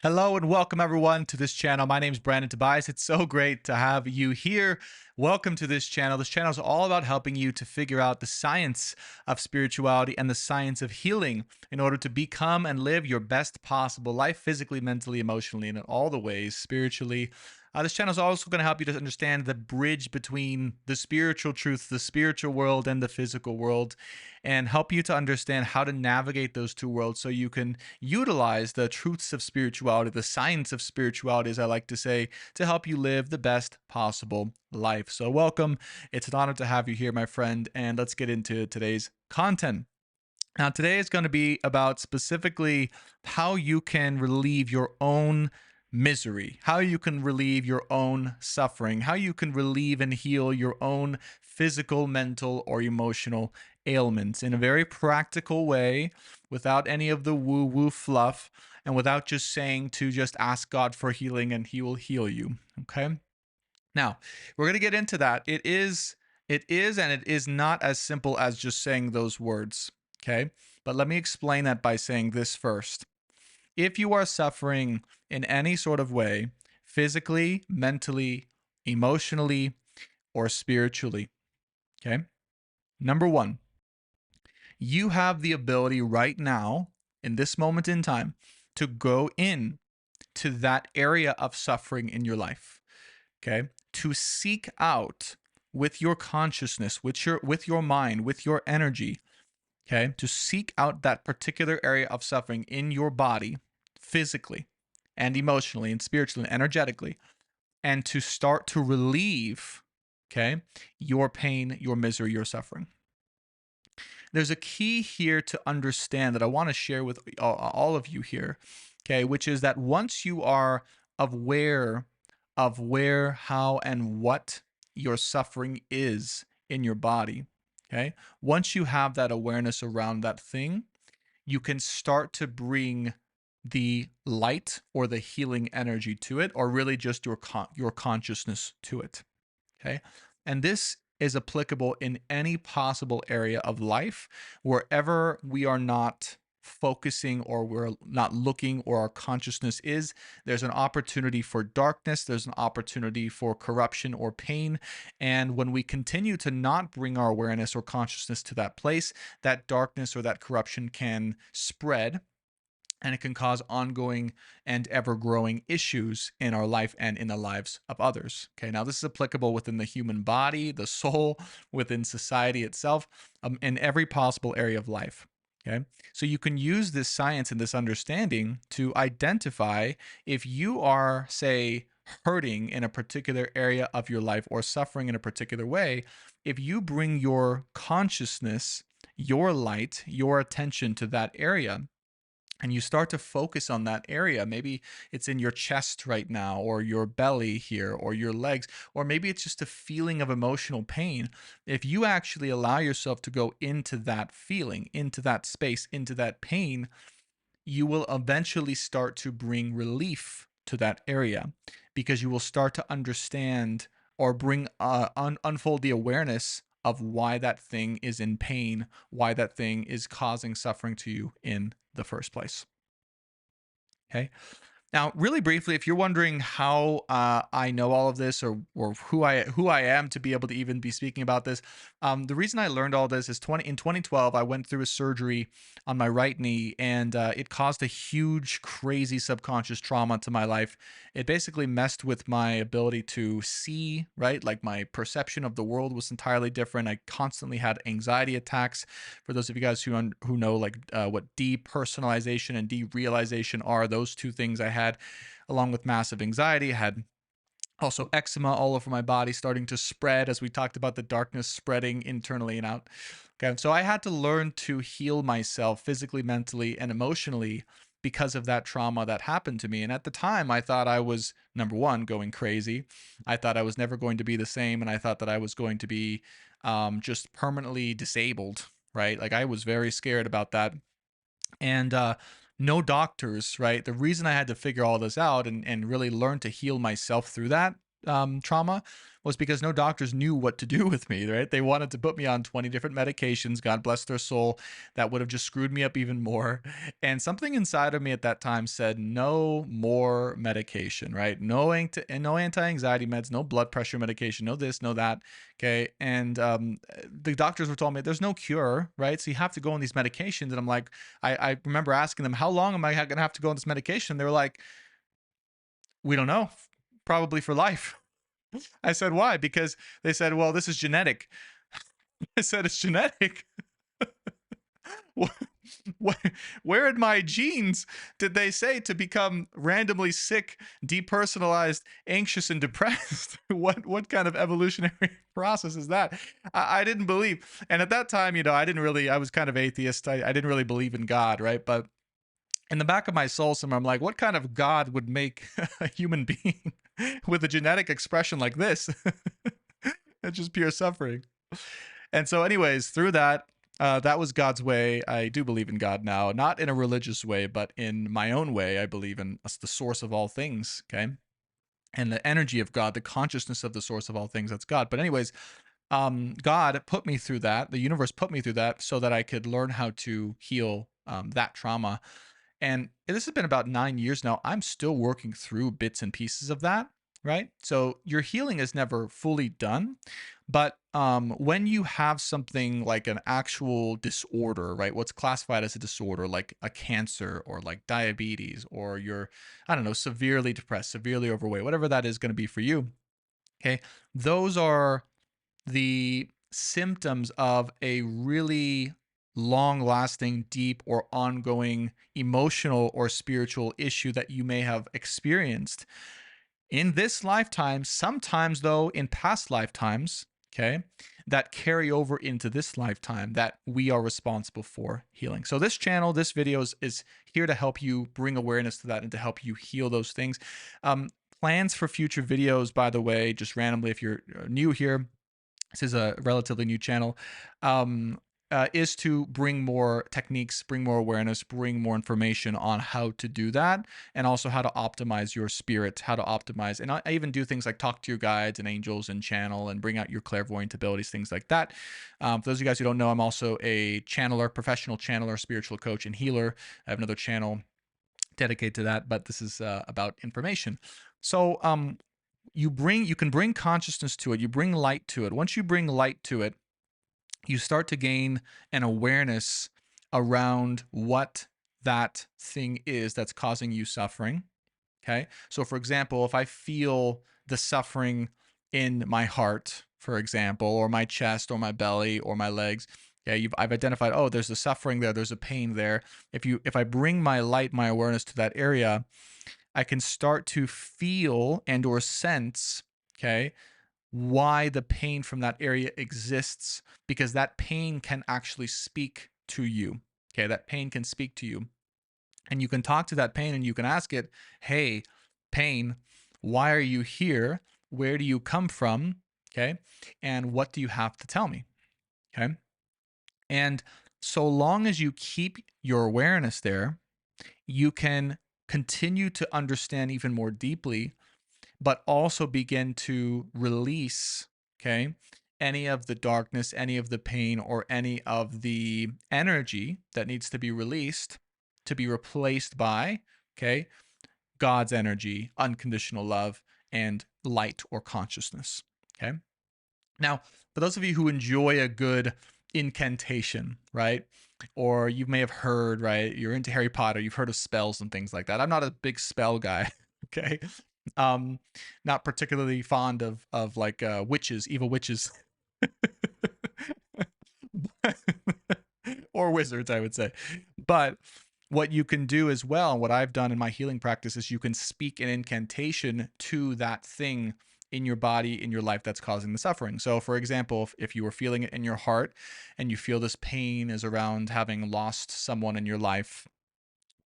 Hello and welcome everyone to this channel. My name is Brandon Tobias. It's so great to have you here. Welcome to this channel. This channel is all about helping you to figure out the science of spirituality and the science of healing in order to become and live your best possible life physically, mentally, emotionally, and in all the ways spiritually. This channel is also going to help you to understand the bridge between the spiritual truth, the spiritual world, and the physical world, and help you to understand how to navigate those two worlds so you can utilize the truths of spirituality, the science of spirituality, as I like to say, to help you live the best possible life. So, welcome. It's an honor to have you here, my friend, and let's get into today's content. Now, today is going to be about specifically how you can relieve your own misery, how you can relieve your own suffering, how you can relieve and heal your own physical, mental, or emotional ailments in a very practical way without any of the woo woo fluff and without just saying to just ask God for healing and He will heal you. Okay. Now, we're going to get into that. And it is not as simple as just saying those words. Okay. But let me explain that by saying this first. If you are suffering in any sort of way, physically, mentally, emotionally, or spiritually, okay, number one, you have the ability right now, in this moment in time, to go in to that area of suffering in your life, okay, to seek out with your consciousness, with your mind, with your energy, okay, to seek out that particular area of suffering in your body, physically and emotionally and spiritually and energetically, and to start to relieve, okay, your pain, your misery, your suffering. There's a key here to understand that I want to share with all of you here, okay, which is that once you are aware of where, how, and what your suffering is in your body, okay, once you have that awareness around that thing, you can start to bring the light or the healing energy to it, or really just your consciousness to it. Okay. And this is applicable in any possible area of life, wherever we are not focusing or we're not looking or our consciousness is, there's an opportunity for darkness, there's an opportunity for corruption or pain. And when we continue to not bring our awareness or consciousness to that place, that darkness or that corruption can spread, and it can cause ongoing and ever growing issues in our life and in the lives of others. Okay, now this is applicable within the human body, the soul, within society itself, in every possible area of life. Okay, so you can use this science and this understanding to identify if you are, say, hurting in a particular area of your life or suffering in a particular way. If you bring your consciousness, your light, your attention to that area, and you start to focus on that area. Maybe it's in your chest right now, or your belly here, or your legs, or maybe it's just a feeling of emotional pain. If you actually allow yourself to go into that feeling, into that space, into that pain, you will eventually start to bring relief to that area, because you will start to understand or bring unfold the awareness of why that thing is in pain, why that thing is causing suffering to you in the first place. Okay. Now, really briefly, if you're wondering how I know all of this, or who I am to be able to even be speaking about this, the reason I learned all this is in 2012 I went through a surgery on my right knee, and it caused a huge, crazy subconscious trauma to my life. It basically messed with my ability to see, right? Like my perception of the world was entirely different. I constantly had anxiety attacks. For those of you guys who know like what depersonalization and derealization are, those two things I had, along with massive anxiety. I had also eczema all over my body starting to spread, as we talked about the darkness spreading internally and out. Okay, so I had to learn to heal myself physically, mentally, and emotionally because of that trauma that happened to me. And at the time, I thought I was, number one, going crazy. I thought I was never going to be the same, and I thought that I was going to be just permanently disabled, right? Like I was very scared about that. And no doctors, right? The reason I had to figure all this out and really learn to heal myself through that trauma was because no doctors knew what to do with me, right? They wanted to put me on 20 different medications, God bless their soul, that would have just screwed me up even more. And something inside of me at that time said, no more medication, right? No, no anti-anxiety meds, no blood pressure medication, no this, no that. Okay. And the doctors were telling me there's no cure, right? So you have to go on these medications. And I'm like, I remember asking them, how long am I going to have to go on this medication? They were like, we don't know, probably for life. I said, why? Because they said, well, this is genetic. I said, it's genetic. Where in my genes did they say to become randomly sick, depersonalized, anxious, and depressed? What kind of evolutionary process is that? I didn't believe. And at that time, I was kind of atheist. I didn't really believe in God, right? But in the back of my soul somewhere, I'm like, what kind of God would make a human being with a genetic expression like this? It's just pure suffering. And so, anyways, through that, that was God's way. I do believe in God now, not in a religious way, but in my own way. I believe in the source of all things, okay? And the energy of God, the consciousness of the source of all things, that's God. But, anyways, God put me through that. The universe put me through that so that I could learn how to heal that trauma. And this has been about 9 years now. I'm still working through bits and pieces of that, right? So your healing is never fully done. But when you have something like an actual disorder, right? What's classified as a disorder, like a cancer or like diabetes, or you're, I don't know, severely depressed, severely overweight, whatever that is going to be for you. Okay. Those are the symptoms of a really long lasting, deep, or ongoing emotional or spiritual issue that you may have experienced in this lifetime, sometimes though in past lifetimes, okay, that carry over into this lifetime that we are responsible for healing. So this channel, this video is here to help you bring awareness to that and to help you heal those things. Plans for future videos, by the way, just randomly, if you're new here, this is a relatively new channel, is to bring more techniques, bring more awareness, bring more information on how to do that, and also how to optimize your spirit, how to optimize. And I even do things like talk to your guides and angels and channel and bring out your clairvoyant abilities, things like that. For those of you guys who don't know, I'm also a channeler, professional channeler, spiritual coach, and healer. I have another channel dedicated to that, but this is about information. So, you can bring consciousness to it, you bring light to it. Once you bring light to it, you start to gain an awareness around what that thing is that's causing you suffering. Okay. So, for example, if I feel the suffering in my heart, for example, or my chest or my belly or my legs, yeah, I've identified, oh, there's a suffering there, there's a pain there. If I bring my light, my awareness to that area, I can start to feel and or sense, okay, why the pain from that area exists, because that pain can actually speak to you. Okay, that pain can speak to you. And you can talk to that pain and you can ask it, hey, pain, why are you here? Where do you come from? Okay, and what do you have to tell me? Okay, and so long as you keep your awareness there, you can continue to understand even more deeply, but also begin to release, okay, any of the darkness, any of the pain, or any of the energy that needs to be released to be replaced by, okay, God's energy, unconditional love, and light or consciousness. Okay. Now, for those of you who enjoy a good incantation, right? Or you may have heard, right? You're into Harry Potter, you've heard of spells and things like that. I'm not a big spell guy, okay? Um, Not particularly fond of like witches, evil witches. Or wizards, I would say. But what you can do as well, and what I've done in my healing practice, is you can speak an incantation to that thing in your body, in your life, that's causing the suffering. So, for example, if you were feeling it in your heart and you feel this pain is around having lost someone in your life,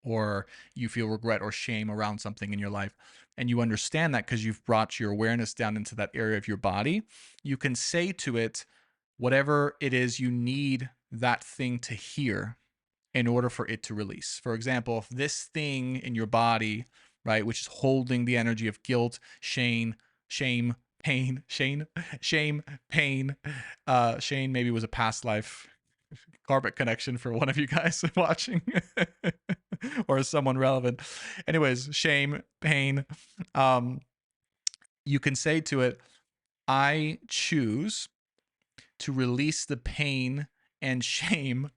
or you feel regret or shame around something in your life, and you understand that because you've brought your awareness down into that area of your body, you can say to it whatever it is you need that thing to hear in order for it to release. For example, if this thing in your body, right, which is holding the energy of guilt, shame, shame, pain, shame, pain. Shane maybe was a past life karmic connection for one of you guys watching or someone relevant. Anyways, shame, pain. Um, you can say to it, I choose to release the pain and shame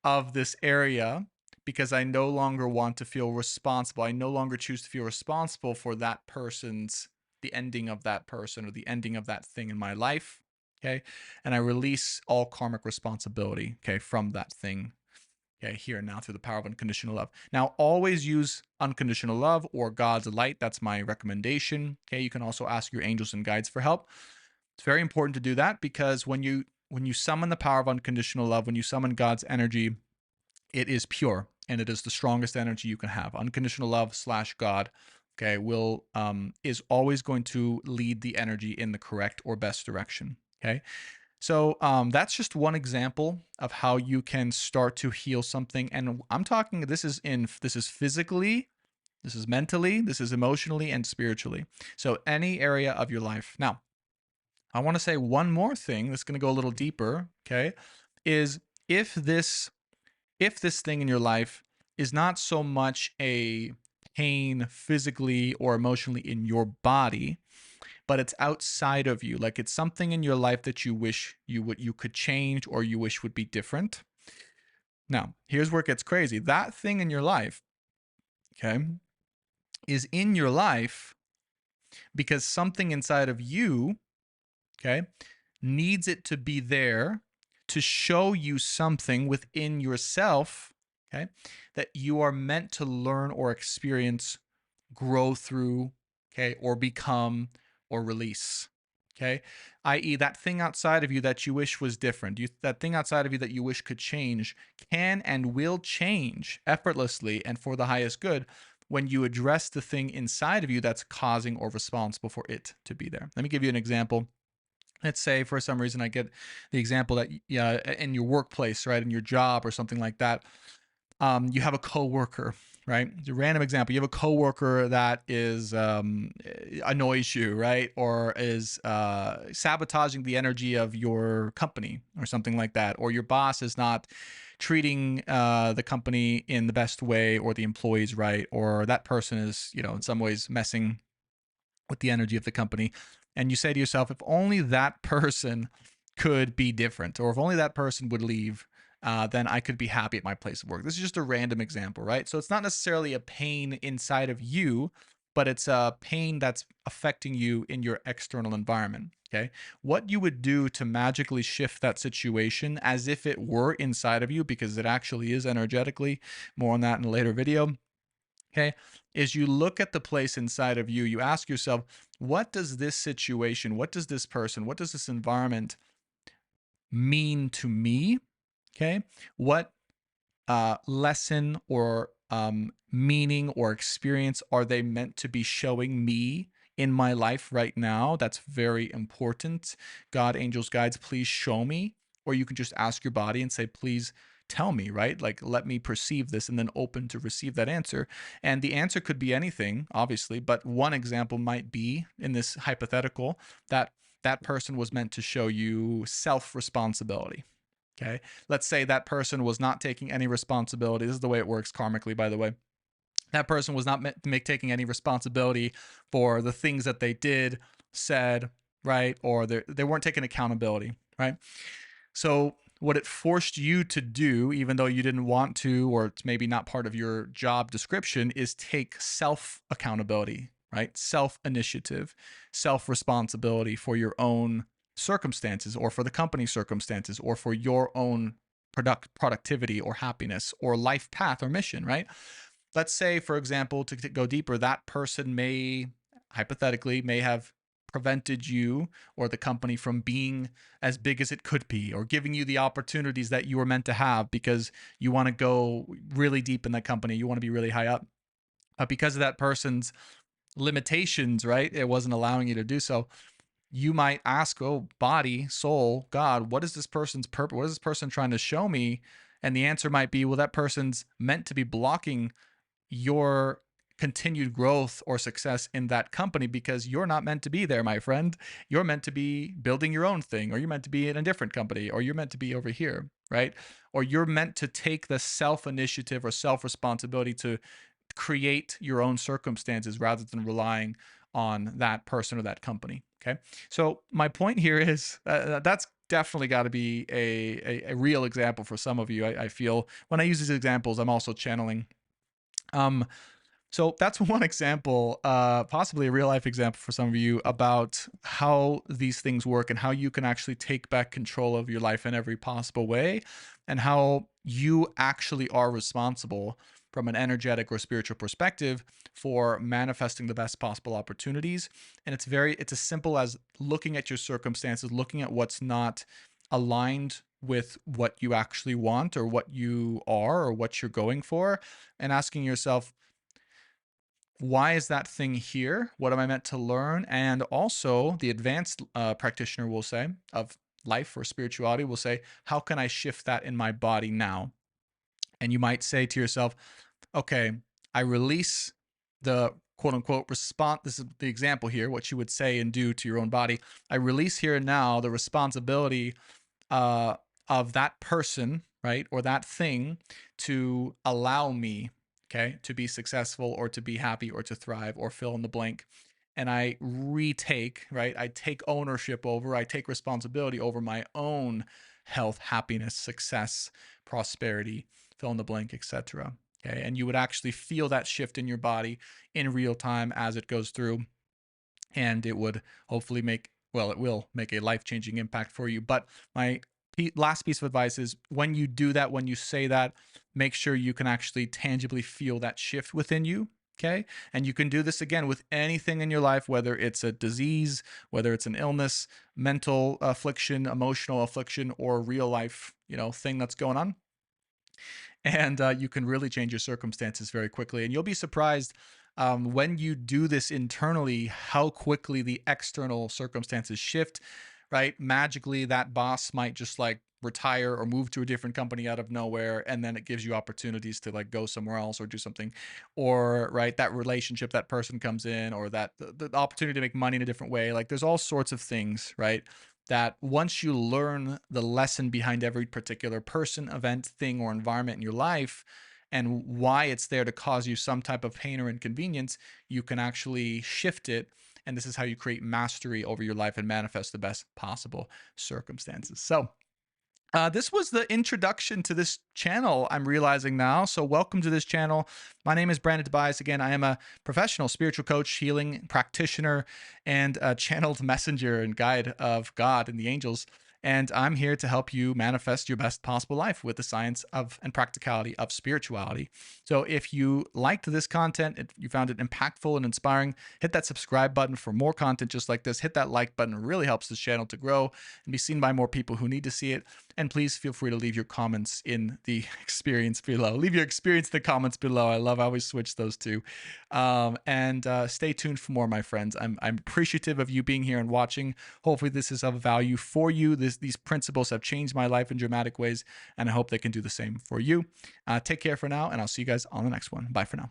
of this area because I no longer want to feel responsible. I no longer choose to feel responsible for that person's, the ending of that person or the ending of that thing in my life. Okay. And I release all karmic responsibility, okay, from that thing. Okay, here and now through the power of unconditional love. Now, always use unconditional love or God's light. That's my recommendation. Okay, you can also ask your angels and guides for help. It's very important to do that because when you summon the power of unconditional love, when you summon God's energy, it is pure and it is the strongest energy you can have. Unconditional love / God, okay, will is always going to lead the energy in the correct or best direction. Okay. So that's just one example of how you can start to heal something. And I'm talking, this is physically, this is mentally, this is emotionally and spiritually. So any area of your life. Now, I want to say one more thing that's going to go a little deeper, okay, is if this thing in your life is not so much a pain physically or emotionally in your body, but it's outside of you, like it's something in your life that you wish you could change or you wish would be different. Now, here's where it gets crazy. That thing in your life, okay, is in your life because something inside of you, okay, needs it to be there to show you something within yourself, okay, that you are meant to learn or experience, grow through, okay, or become or release. Okay, i.e., that thing outside of you that you wish was different, that thing outside of you that you wish could change, can and will change effortlessly and for the highest good when you address the thing inside of you that's causing or responsible for it to be there. Let me give you an example. Let's say for some reason I get the example that in your workplace, right, in your job or something like that, you have a coworker, right? It's a random example. You have a coworker that is annoys you, right, or is sabotaging the energy of your company or something like that, or your boss is not treating the company in the best way, or the employees right, or that person is, in some ways messing with the energy of the company. And you say to yourself, if only that person could be different, or if only that person would leave, then I could be happy at my place of work. This is just a random example, right? So it's not necessarily a pain inside of you, but it's a pain that's affecting you in your external environment. Okay. What you would do to magically shift that situation as if it were inside of you, because it actually is energetically, more on that in a later video, okay, is you look at the place inside of you, you ask yourself, what does this situation, what does this person, what does this environment mean to me? Okay. What lesson or meaning or experience are they meant to be showing me in my life right now? That's very important. God, angels, guides, please show me. Or you can just ask your body and say, please tell me, right? Like, let me perceive this, and then open to receive that answer. And the answer could be anything, obviously, but one example might be, in this hypothetical, that that person was meant to show you self-responsibility. Okay. Let's say that person was not taking any responsibility. This is the way it works karmically, by the way. That person was not taking any responsibility for the things that they did, said, right? Or they weren't taking accountability, right? So what it forced you to do, even though you didn't want to, or it's maybe not part of your job description, is take self accountability, right? Self initiative, self responsibility for your own circumstances, or for the company's circumstances, or for your own productivity or happiness or life path or mission, right? Let's say, for example, to go deeper, that person may, hypothetically, may have prevented you or the company from being as big as it could be, or giving you the opportunities that you were meant to have because you want to go really deep in that company. You want to be really high up. But because of that person's limitations, right, it wasn't allowing you to do so. You might ask, oh, body, soul, God, what is this person's purpose? What is this person trying to show me? And the answer might be, well, that person's meant to be blocking your continued growth or success in that company, because you're not meant to be there, my friend. You're meant to be building your own thing, or you're meant to be in a different company, or you're meant to be over here, right? Or you're meant to take the self initiative or self responsibility to create your own circumstances rather than relying on that person or that company. Okay. So my point here is that's definitely got to be a real example for some of you. I feel when I use these examples, I'm also channeling. Um, so that's one example, possibly a real life example for some of you about how these things work and how you can actually take back control of your life in every possible way, and how you actually are responsible from an energetic or spiritual perspective for manifesting the best possible opportunities. And it's as simple as looking at your circumstances, looking at what's not aligned with what you actually want or what you are or what you're going for, and asking yourself, why is that thing here? What am I meant to learn? And also, the advanced practitioner will say, of life or spirituality, will say, how can I shift that in my body now? And you might say to yourself, okay, I release the quote unquote response. This is the example here, what you would say and do to your own body. I release here and now the responsibility uh, of that person, right, or that thing to allow me, okay, to be successful or to be happy or to thrive or fill in the blank. And I retake, right, I take ownership over, I take responsibility over my own health, happiness, success, prosperity, fill in the blank, etc. Okay, and you would actually feel that shift in your body in real time as it goes through, and it would hopefully make, well, it will make a life-changing impact for you. But my last piece of advice is, when you do that, when you say that, make sure you can actually tangibly feel that shift within you. Okay. And you can do this again with anything in your life, whether it's a disease, whether it's an illness, mental affliction, emotional affliction, or real life, thing that's going on. And you can really change your circumstances very quickly. And you'll be surprised, when you do this internally, how quickly the external circumstances shift, right? Magically, that boss might just like retire or move to a different company out of nowhere, and then it gives you opportunities to like go somewhere else or do something. Or right, that relationship, that person comes in, or that the opportunity to make money in a different way. Like there's all sorts of things, right, that once you learn the lesson behind every particular person, event, thing, or environment in your life, and why it's there to cause you some type of pain or inconvenience, you can actually shift it. And this is how you create mastery over your life and manifest the best possible circumstances. So this was the introduction to this channel, I'm realizing now. So welcome to this channel. My name is Brandon Tobias. Again, I am a professional spiritual coach, healing practitioner, and a channeled messenger and guide of God and the angels. And I'm here to help you manifest your best possible life with the science of and practicality of spirituality. So if you liked this content, if you found it impactful and inspiring, hit that subscribe button for more content just like this. Hit that like button. It really helps this channel to grow and be seen by more people who need to see it. And please feel free to leave your comments in the experience below. Leave your experience in the comments below. I love how we switch those two. And stay tuned for more, my friends. I'm appreciative of you being here and watching. Hopefully this is of value for you. These principles have changed my life in dramatic ways, and I hope they can do the same for you. Take care for now, and I'll see you guys on the next one. Bye for now.